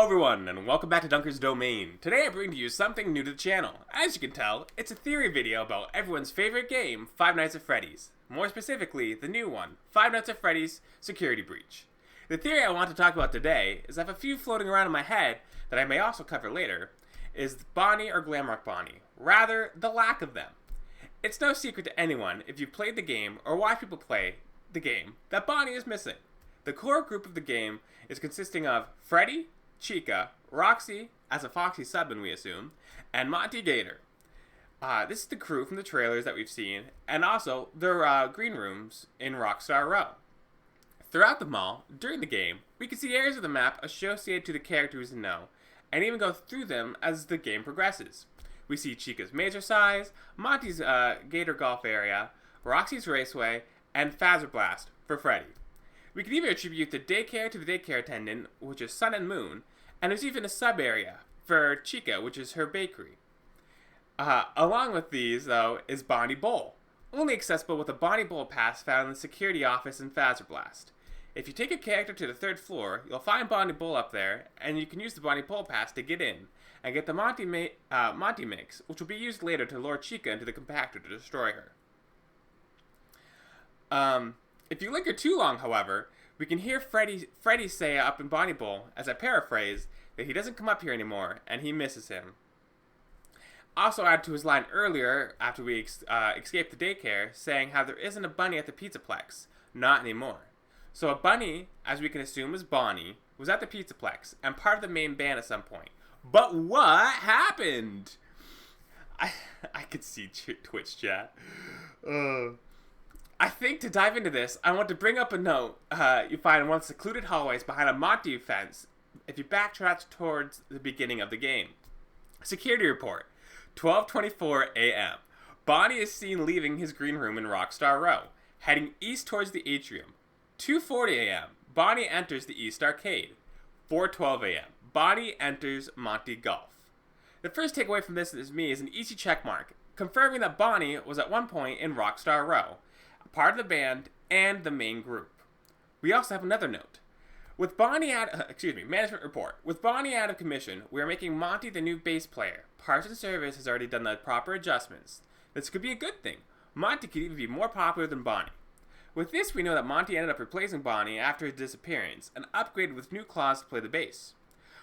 everyone, and welcome back to DUNKE'Rs Domain. Today I bring to you something new to the channel. As you can tell, it's a theory video about everyone's favorite game, Five Nights at Freddy's. More specifically, the new one, Five Nights at Freddy's Security Breach. The theory I want to talk about today is I have a few floating around in my head that I may also cover later, is Bonnie or Glamrock Bonnie. Rather, the lack of them. It's no secret to anyone, if you've played the game or watched people play the game, that Bonnie is missing. The core group of the game is consisting of Freddy, Chica, Roxy, as a Foxy Subman we assume, and Monty Gator. This is the crew from the trailers that we've seen, and also their green rooms in Rockstar Row. Throughout the mall, during the game, we can see areas of the map associated to the characters in know, and even go through them as the game progresses. We see Chica's Major Size, Monty's Gator Golf area, Roxy's Raceway, and Phaser Blast for Freddy. We can even attribute the daycare to the daycare attendant, which is Sun and Moon, and there's even a sub-area for Chica, which is her bakery. Along with these, though, is Bonnie Bowl, only accessible with a Bonnie Bowl pass found in the security office in Phaser Blast. If you take a character to the third floor, you'll find Bonnie Bowl up there, and you can use the Bonnie Bowl pass to get in, and get the Monty Mix, which will be used later to lure Chica into the compactor to destroy her. If you linger too long, however, we can hear Freddy say up in Bonnie Bowl, as I paraphrase, that he doesn't come up here anymore, and he misses him. Also add to his line earlier, after we escaped the daycare, saying how there isn't a bunny at the Pizzaplex. Not anymore. So a bunny, as we can assume is Bonnie, was at the Pizzaplex, and part of the main band at some point. But what happened? I could see Twitch chat. I think to dive into this, I want to bring up a note you find in one of the secluded hallways behind a Monty fence if you backtrack towards the beginning of the game. Security report, 12:24 a.m. Bonnie is seen leaving his green room in Rockstar Row, heading east towards the atrium. 2:40 a.m. Bonnie enters the East Arcade. 4:12 a.m. Bonnie enters Monty Golf. The first takeaway from this is an easy check mark, confirming that Bonnie was at one point in Rockstar Row, part of the band, and the main group. We also have another note. With Bonnie management report. With Bonnie out of commission, we are making Monty the new bass player. Parts and Service has already done the proper adjustments. This could be a good thing. Monty could even be more popular than Bonnie. With this, we know that Monty ended up replacing Bonnie after his disappearance, and upgraded with new claws to play the bass.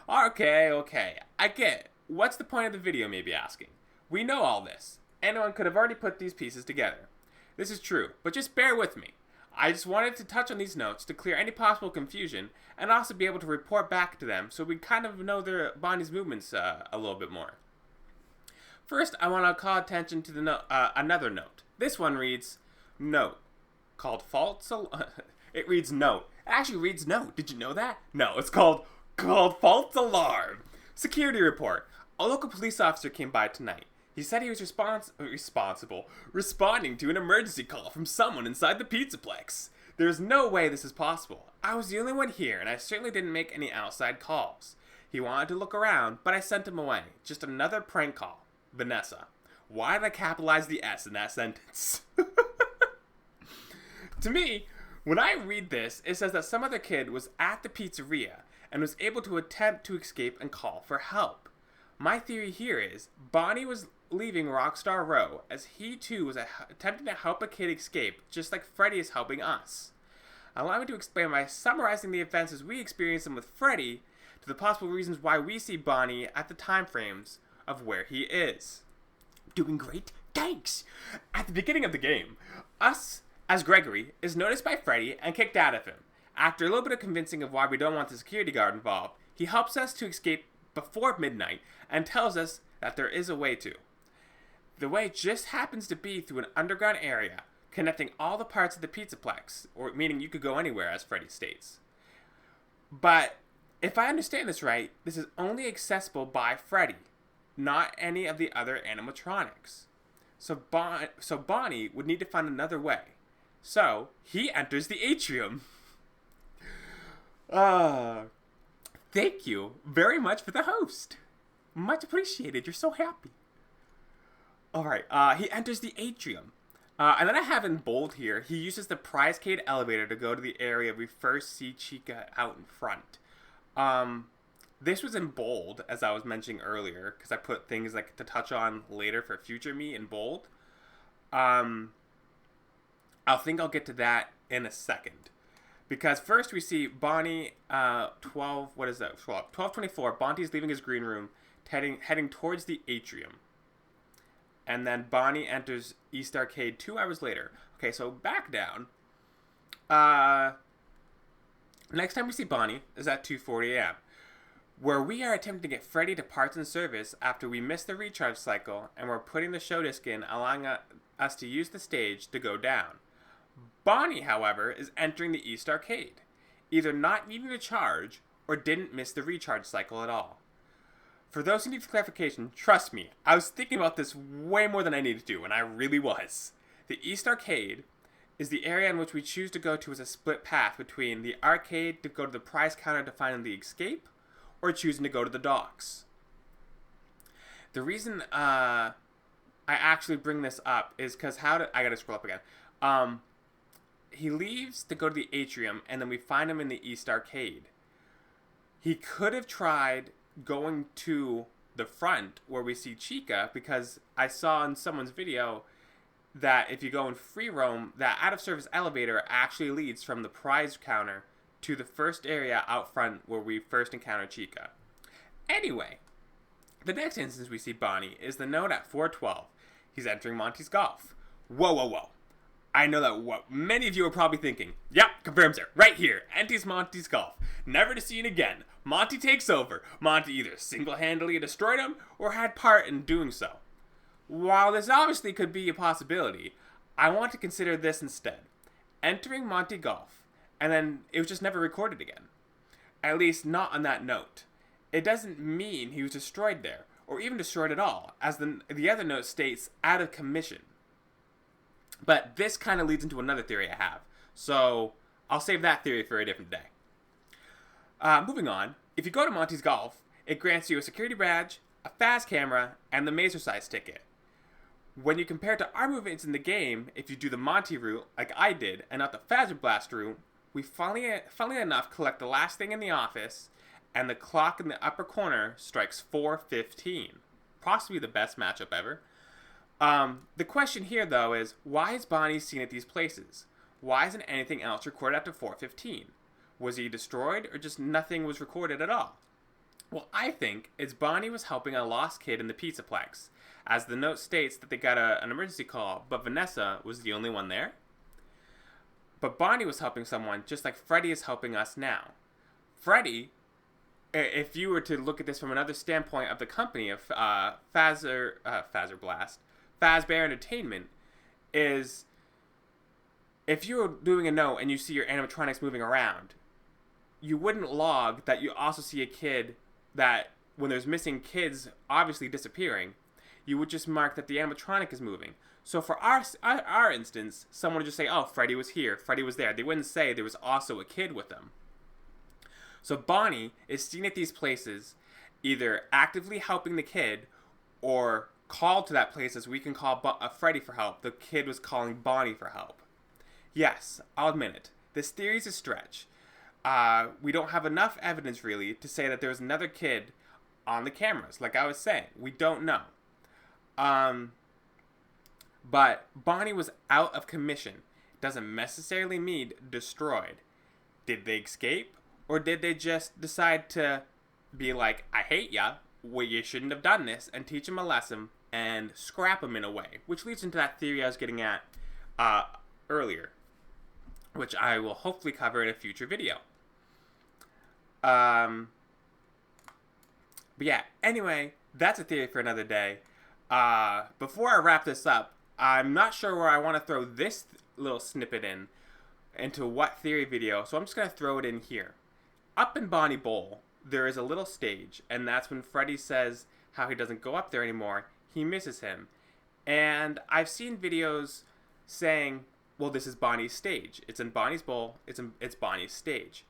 Okay, I get it. What's the point of the video, may be asking? We know all this. Anyone could have already put these pieces together. This is true, but just bear with me. I just wanted to touch on these notes to clear any possible confusion, and also be able to report back to them so we kind of know Bonnie's movements a little bit more. First, I want to call attention to another note. This one reads, note, called false It reads note. It actually reads note. Did you know that? No, it's called false alarm. Security report. A local police officer came by tonight. He said he was responding to an emergency call from someone inside the Pizzaplex. There is no way this is possible. I was the only one here, and I certainly didn't make any outside calls. He wanted to look around, but I sent him away. Just another prank call. Vanessa. Why did I capitalize the S in that sentence? To me, when I read this, it says that some other kid was at the pizzeria and was able to attempt to escape and call for help. My theory here is Bonnie was leaving Rockstar Row as he too was attempting to help a kid escape, just like Freddy is helping us. Allow me to explain by summarizing the events as we experience them with Freddy to the possible reasons why we see Bonnie at the time frames of where he is. Doing great, thanks! At the beginning of the game, us, as Gregory, is noticed by Freddy and kicked out of him. After a little bit of convincing of why we don't want the security guard involved, he helps us to escape before midnight and tells us that there is a way to. The way just happens to be through an underground area connecting all the parts of the Pizzaplex, or meaning you could go anywhere, as Freddy states. But if I understand this right, this is only accessible by Freddy, not any of the other animatronics. So Bonnie would need to find another way. So he enters the atrium. Thank you very much for the host. Much appreciated. You're so happy. Alright, he enters the atrium. And then I have in bold here, he uses the Prizecade elevator to go to the area we first see Chica out in front. This was in bold, as I was mentioning earlier, because I put things like to touch on later for future me in bold. I'll get to that in a second. Because first we see Bonnie, 12, what is that? 12:24, Bonnie's leaving his green room, heading towards the atrium. And then Bonnie enters East Arcade 2 hours later. Okay, so back down. Next time we see Bonnie is at 2:40 a.m., where we are attempting to get Freddy to parts and service after we missed the recharge cycle, and we're putting the show disc in, allowing us to use the stage to go down. Bonnie, however, is entering the East Arcade, either not needing to charge or didn't miss the recharge cycle at all. For those who need clarification, trust me, I was thinking about this way more than I needed to, and I really was. The East Arcade is the area in which we choose to go to as a split path between the arcade to go to the prize counter to find the escape, or choosing to go to the docks. The reason I actually bring this up is because I gotta scroll up again. He leaves to go to the atrium, and then we find him in the East Arcade. He could have tried going to the front where we see Chica, because I saw in someone's video that if you go in free roam, that out-of-service elevator actually leads from the prize counter to the first area out front where we first encounter Chica. Anyway, the next instance we see Bonnie is the note at 4:12. He's entering Monty's Golf. Whoa. I know that what many of you are probably thinking. Yep, confirms it. Right here. Enters Monty's Golf. Never to see it again. Monty takes over. Monty either single-handedly destroyed him or had part in doing so. While this obviously could be a possibility, I want to consider this instead. Entering Monty Golf, and then it was just never recorded again. At least not on that note. It doesn't mean he was destroyed there, or even destroyed at all, as the other note states, out of commission. But this kind of leads into another theory I have, so I'll save that theory for a different day. Moving on, if you go to Monty's Golf, it grants you a security badge, a fast camera, and the Mazer-size ticket. When you compare it to our movements in the game, if you do the Monty route, like I did, and not the Phaser Blast route, we funnily enough collect the last thing in the office, and the clock in the upper corner strikes 4:15. Possibly the best matchup ever. The question here, though, is why is Bonnie seen at these places? Why isn't anything else recorded after 4:15? Was he destroyed, or just nothing was recorded at all? Well, I think it's Bonnie was helping a lost kid in the Pizzaplex, as the note states that they got an emergency call, but Vanessa was the only one there. But Bonnie was helping someone, just like Freddy is helping us now. Freddy, if you were to look at this from another standpoint of the company of Fazbear Entertainment, is if you're doing a note and you see your animatronics moving around, you wouldn't log that you also see a kid that when there's missing kids obviously disappearing, you would just mark that the animatronic is moving. So for our instance, someone would just say, oh, Freddy was here, Freddy was there. They wouldn't say there was also a kid with them. So Bonnie is seen at these places, either actively helping the kid or called to that place as we can call Freddy for help. The kid was calling Bonnie for help. Yes, I'll admit it. This theory is a stretch. We don't have enough evidence, really, to say that there was another kid on the cameras. Like I was saying, we don't know. But Bonnie was out of commission. Doesn't necessarily mean destroyed. Did they escape? Or did they just decide to be like, I hate ya, well, you shouldn't have done this, and teach him a lesson and scrap him in a way? Which leads into that theory I was getting at earlier, which I will hopefully cover in a future video. But yeah, anyway, that's a theory for another day. Before I wrap this up, I'm not sure where I want to throw this little snippet into what theory video, so I'm just going to throw it in here. Up in Bonnie Bowl, there is a little stage, and that's when Freddy says how he doesn't go up there anymore. He misses him. And I've seen videos saying, well, this is Bonnie's stage. It's in Bonnie's Bowl. It's Bonnie's stage.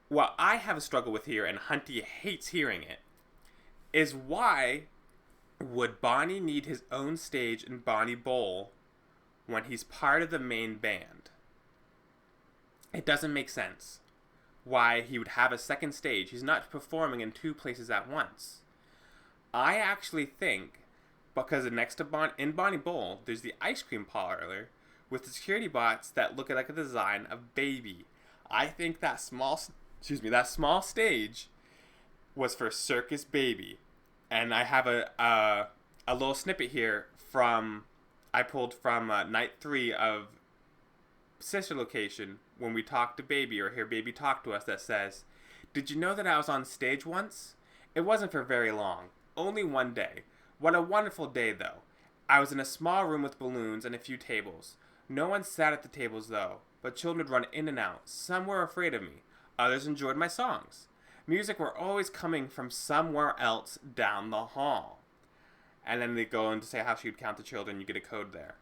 What I have a struggle with here, and Hunty hates hearing it, is why would Bonnie need his own stage in Bonnie Bowl when he's part of the main band? It doesn't make sense. why he would have a second stage. He's not performing in two places at once. I actually think because next to in Bonnie Bowl, there's the ice cream parlor with the security bots that look like a design of Baby. I think that small stage was for Circus Baby. And I have a little snippet here I pulled from night 3 of Sister Location when we talk to Baby or hear Baby talk to us that says, "Did you know that I was on stage once? It wasn't for very long. Only one day. What a wonderful day, though. I was in a small room with balloons and a few tables. No one sat at the tables, though, but children would run in and out. Some were afraid of me. Others enjoyed my songs. Music were always coming from somewhere else down the hall." And then they go on to say how she would count the children. You get a code there.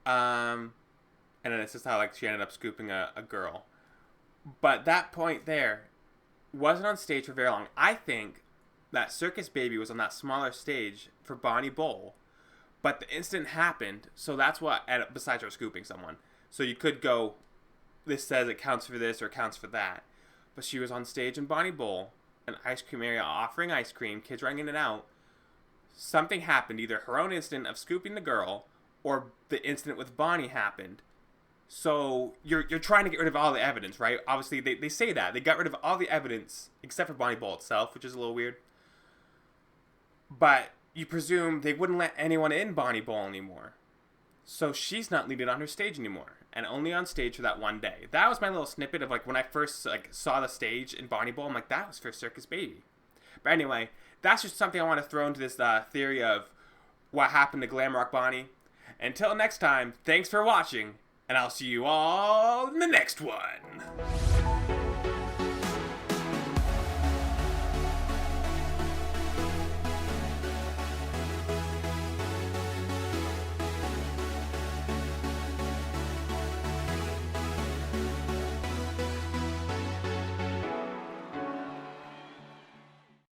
And then it's just how like she ended up scooping a girl. But that point there wasn't on stage for very long. I think that Circus Baby was on that smaller stage for Bonnie Bowl. But the incident happened, so that's what, besides her scooping someone. So you could go, this says it counts for this or counts for that. But she was on stage in Bonnie Bowl, an ice cream area offering ice cream, kids running in and out. Something happened, either her own incident of scooping the girl, or the incident with Bonnie happened. So you're trying to get rid of all the evidence, right? Obviously, they say that. They got rid of all the evidence, except for Bonnie Bowl itself, which is a little weird. But you presume they wouldn't let anyone in Bonnie Bowl anymore. So she's not needed on her stage anymore. And only on stage for that one day. That was my little snippet of like when I first saw the stage in Bonnie Bowl. I'm like, that was for Circus Baby. But anyway, that's just something I want to throw into this theory of what happened to Glamrock Bonnie. Until next time, thanks for watching, and I'll see you all in the next one.